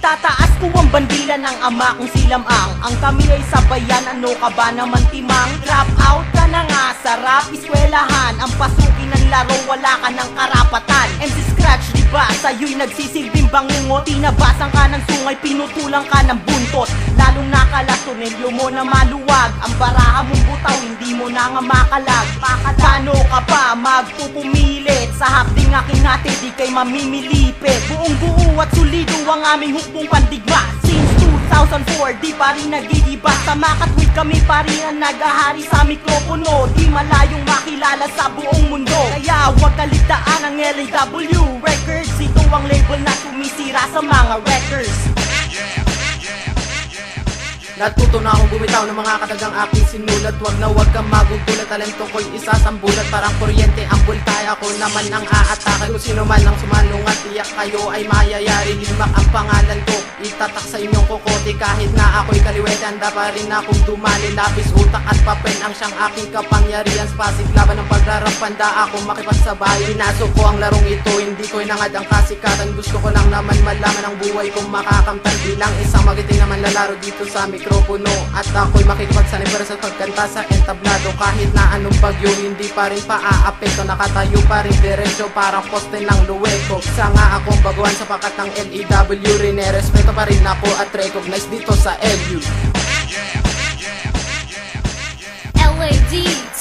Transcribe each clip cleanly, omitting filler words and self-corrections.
Itataas ko ang bandila ng ama kong silamang. Ang kami ay sabayan, ano ka ba naman timang? Drop out ka na nga, sarap eskwelahan. Ang pasukin ng laro, wala ka ng karapatan. MC Scratch, diba? Sa'yo'y nagsisilbing bangungot. Tinabasan ka ng sungay, pinutulang ka ng buntot. Lalong nakalatunelyo mo na maluwag. Ang baraha mong butaw, hindi mo na nga makalag. Paano ka pa magpupumilit? Sa hapding aking hati, di kay mamimilipit. Buong buo at sulido ang aming hukbong pandigma. Since 2004, di pa rin nagigiba. Sa makatwid kami pa rin ang nagahari sa mikropono. Di malayong makilala sa buong mundo. Kaya huwag kaligtaan ang LAW Records. Ito ang label na sumisira sa mga records. Natuto na akong bumitaw ng mga katagang aking sinulat. Wag kang magugulat, talento ko'y isasambulat. Parang kuryente ang bultay, ako naman ang aatake. Kung sino man ang sumalungat, tiyak kayo ay mayayari. Limak ang pangalan ko, itatak sa inyong kokote. Kahit na ako'y kaliwete, handa pa rin akong dumali. Lapis, utak at papel ang siyang aking kapangyarihan. Spasig laban ng pagrarampanda, ako makipagsabay. Pinasok ko ang larong ito, hindi ko inangad ang kasikatan. Gusto ko lang naman malaman ang buhay kong makakamtan. Bilang isang magiting naman lalaro dito sa mikropono. At ako'y makikipagsanay para sa pagkanta sa entablado. Kahit na anong bagyo, hindi pa rin paaapekto. Nakatayo pa rin diretsyo, parang poste ng luweko. Isa nga akong baguhan sapagat ng LAW rin. Respeto pa rin ako at recognize dito sa LU. LAD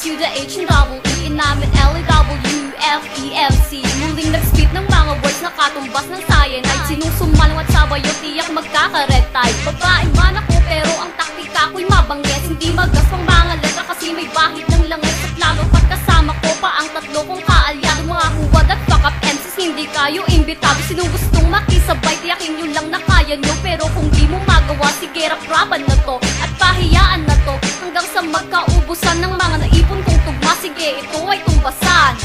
to the H and double E, and I'm an LAWFEMC. Muling nag-spit ng mga words na katumbas ng cyanide. Sinusumanong at sabayo, tiyak magkaka-red tide. Babae man ako pero ang taktika ko'y mabangges. Hindi magaspang mga letra kasi may bahid ng langis. At lalo pat kasama ko pa ang tatlo kong kaalyado. Mga huwad at fuck-up MCs, hindi kayo imbitado. Sinong gustong makisabay, tiyakin nyo lang na kaya nyo. Pero kung di mo magawa, sige rapraban na to at pahiyaan na to. Hanggang sa magkaubusan ng mga naipon kong tugma. Sige, ito ay tumbasan.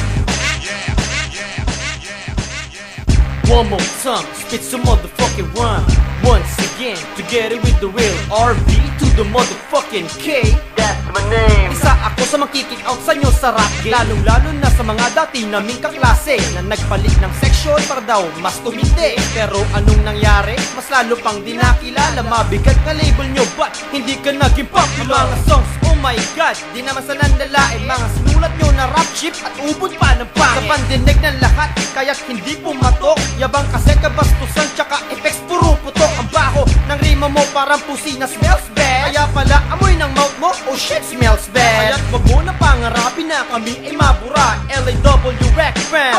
One more time, spit some motherfucking rhyme. Once again, together with the real RB to the motherfucking K. That's my name. Isa ako sa makikik out sa inyo sa rap game. Lalong-lalo na sa mga dati naming kaklase na nagpalit ng section para daw mas tumindi. Pero anong nangyari? Mas lalo pang di nakilala. Mabigat na label nyo, but hindi ka naging popular. Mga songs, oh my god, di naman sa nandalain. Mga sinulat nyo na rap ship at ubod pa ng pangit. Sa pandinig ng lahat, kaya't hindi pumatok. Yabang kasi kabastusan, tsaka effects puro putok. Ang baho ng rima mo parang pusi na smells bad. Kaya pala amoy ng mouth mo, oh shit smells bad. Kaya't wag mo na pangarapin na kami ay mabura. LAW Rec Fam.